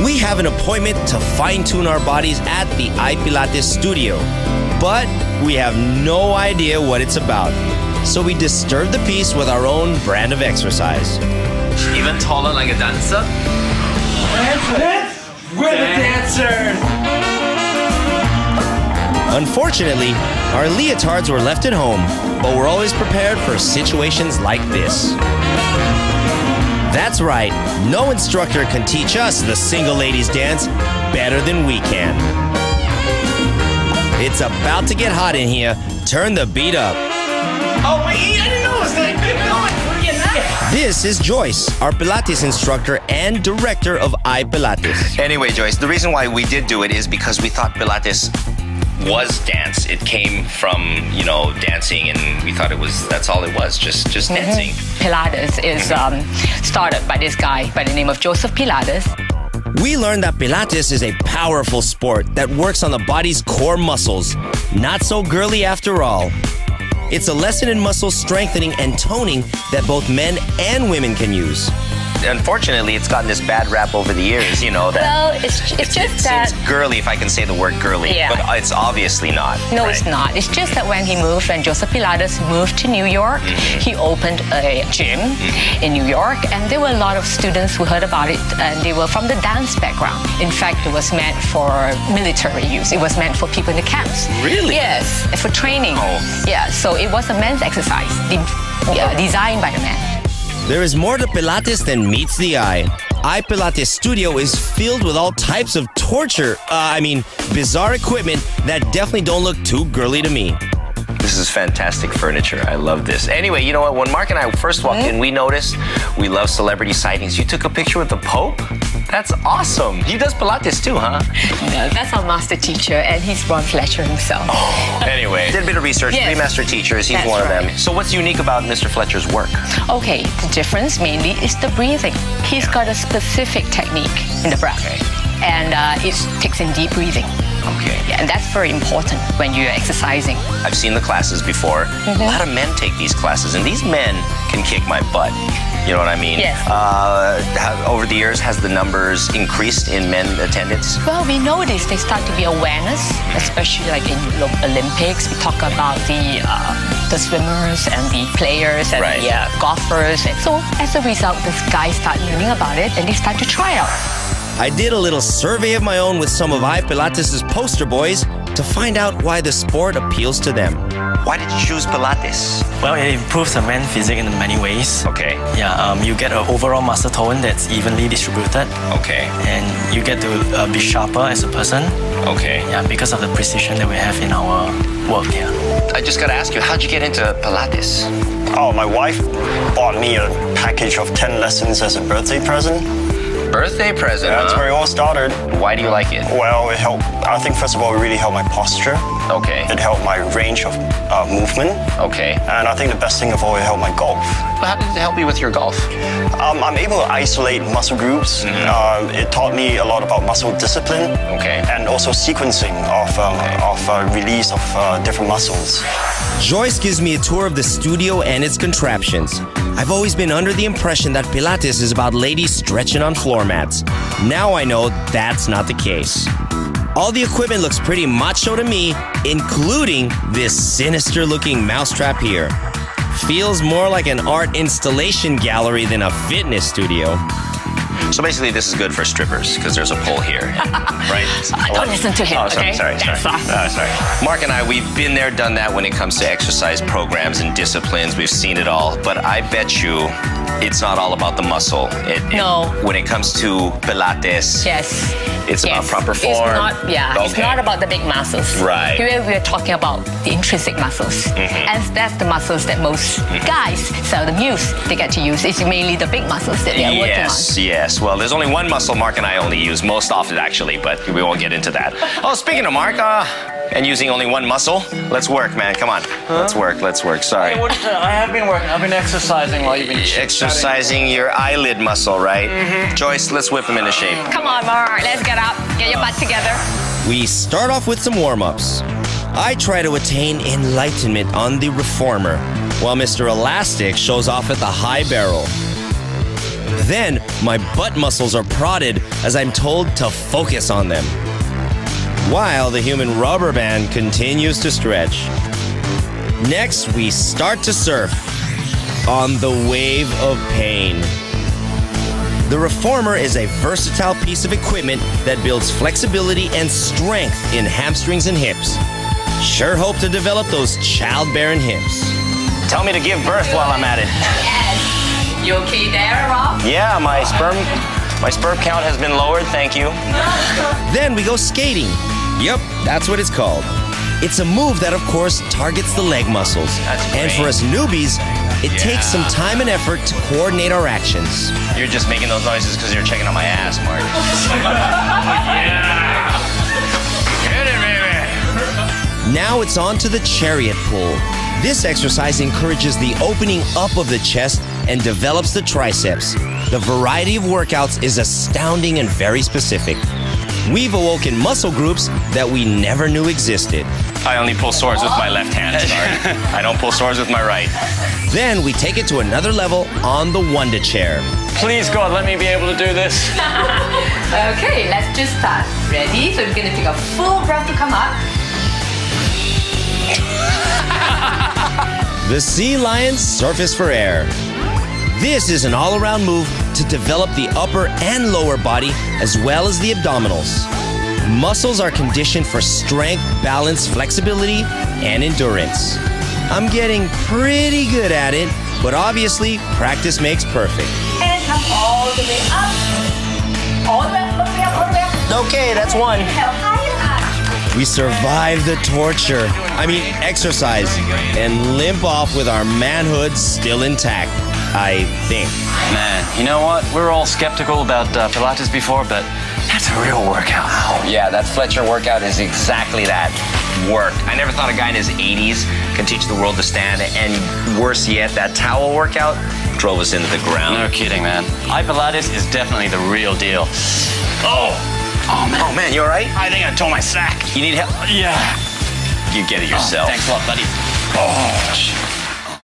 We have an appointment to fine-tune our bodies at the iPilates studio, but we have no idea what it's about. So we disturb the peace with our own brand of exercise. Even taller like a dancer? We're the dancers! Unfortunately, our leotards were left at home, but we're always prepared for situations like this. That's right, no instructor can teach us the single ladies dance better than we can. It's about to get hot in here. Turn the beat up. Oh, wait, I didn't know it was like, This is Joyce, our Pilates instructor and director of iPilates. Anyway, Joyce, the reason why we did do it is because we thought Pilates was dance. It came from, you know, dancing, and we thought that's all it was, just dancing. Pilates is started by this guy by the name of Joseph Pilates. We learned that Pilates is a powerful sport that works on the body's core muscles. Not so girly after all. It's a lesson in muscle strengthening and toning that both men and women can use. Unfortunately, it's gotten this bad rap over the years, you know. That Well, it's just that... It's girly, if I can say the word girly, Yeah. but it's obviously not. No, right? it's not. It's just that when Joseph Pilates moved to New York, he opened a gym in New York, and there were a lot of students who heard about it, and they were from the dance background. In fact, it was meant for military use. It was meant for people in the camps. Really? Yes, for training. Oh. Yeah, so it was a men's exercise, designed by the men. There is more to Pilates than meets the eye. iPilates Studio is filled with all types of bizarre equipment that definitely don't look too girly to me. This is fantastic furniture. I love this. Anyway, you know what? When Mark and I first walked in, we noticed we love celebrity sightings. You took a picture with the Pope? That's awesome. He does Pilates too, huh? No, that's our master teacher, and he's Ron Fletcher himself. Oh, anyway. Did a bit of research, Yes. 3 master teachers. He's That's one of them. right. So what's unique about Mr. Fletcher's work? Okay, the difference mainly is the breathing. He's got a specific technique in the breath, and it takes in deep breathing. Okay. Yeah, and that's very important when you're exercising. I've seen the classes before. A lot of men take these classes, and these men can kick my butt. You know what I mean? Yes. Over the years, has the numbers increased in men attendance? Well, we notice there start to be awareness, especially like in Olympics. We talk about the swimmers and the players and Right. the golfers. And so as a result, these guys start learning about it and they start to try out. I did a little survey of my own with some of iPilates' poster boys to find out why the sport appeals to them. Why did you choose Pilates? Well, it improves the man's physique in many ways. Okay. Yeah, you get an overall muscle tone that's evenly distributed, Okay. and you get to be sharper as a person. Okay. Yeah, because of the precision that we have in our work here. I just gotta ask you, how'd you get into Pilates? Oh, my wife bought me a package of 10 lessons as a birthday present. Birthday present, That's where it all started. Why do you like it? Well, it helped. I think first of all, it really helped my posture. Okay. It helped my range of movement. Okay. And I think the best thing of all, it helped my golf. How did it help you with your golf? I'm able to isolate muscle groups. It taught me a lot about muscle discipline. Okay. And also sequencing of release of different muscles. Joyce gives me a tour of the studio and its contraptions. I've always been under the impression that Pilates is about ladies stretching on floor mats. Now I know that's not the case. All the equipment looks pretty macho to me, including this sinister-looking mousetrap here. Feels more like an art installation gallery than a fitness studio. So basically, this is good for strippers because there's a pole here, right? Don't listen to him, Oh, sorry, okay? sorry. That's us. Sorry. Mark and I, we've been there, done that when it comes to exercise programs and disciplines. We've seen it all, but I bet you it's not all about the muscle. No. When it comes to Pilates, Yes. it's about proper form. It's not about the big muscles. Right. Here we're talking about the intrinsic muscles. And that's the muscles that most guys seldom use. They get to use. It's mainly the big muscles that they're working on. Yes. Well, there's only one muscle Mark and I only use, most often actually, but we won't get into that. Oh, speaking of Mark, and using only one muscle, let's work, man. Come on. Let's work. Sorry. I have been working. I've been exercising while you've been Exercising your eyelid muscle, right? Joyce, let's whip him into shape. Come on, Mark. Let's get up. Get your butt together. We start off with some warm-ups. I try to attain enlightenment on the reformer, while Mr. Elastic shows off at the high barrel. Then my butt muscles are prodded as I'm told to focus on them, while the human rubber band continues to stretch. Next, we start to surf on the wave of pain. The reformer is a versatile piece of equipment that builds flexibility and strength in hamstrings and hips. Sure hope to develop those childbearing hips. Tell me to give birth while I'm at it. Yes. You okay there, Rob? Yeah, my sperm count has been lowered, thank you. Then we go skating. Yep, that's what it's called. It's a move that, of course, targets the leg muscles. And for us newbies, it takes some time and effort to coordinate our actions. You're just making those noises because you're checking on my ass, Mark. Yeah. Hit it, baby. Now it's on to the chariot pull. This exercise encourages the opening up of the chest and develops the triceps. The variety of workouts is astounding and very specific. We've awoken muscle groups that we never knew existed. I only pull swords with my left hand, sorry. I don't pull swords with my right. Then we take it to another level on the Wonder Chair. Please, God, let me be able to do this. Okay, let's just start. Ready? So we're gonna take a full breath to come up. The Sea Lion Surface for Air. This is an all-around move to develop the upper and lower body as well as the abdominals. Muscles are conditioned for strength, balance, flexibility, and endurance. I'm getting pretty good at it, but obviously practice makes perfect. And come all the way up. All the way up, all the way up, all the way up. Okay, that's one. How high you are. We survive the torture, exercise, and limp off with our manhood still intact, I think. Man, you know what? We were all skeptical about Pilates before, but that's a real workout. Yeah, that Fletcher workout is exactly that. Work. I never thought a guy in his 80s could teach the world to stand, and worse yet, that towel workout drove us into the ground. No kidding, man. iPilates is definitely the real deal. Oh man, you all right? I think I tore my sack. You need help? Yeah. You get it yourself. Thanks a lot, buddy. Oh,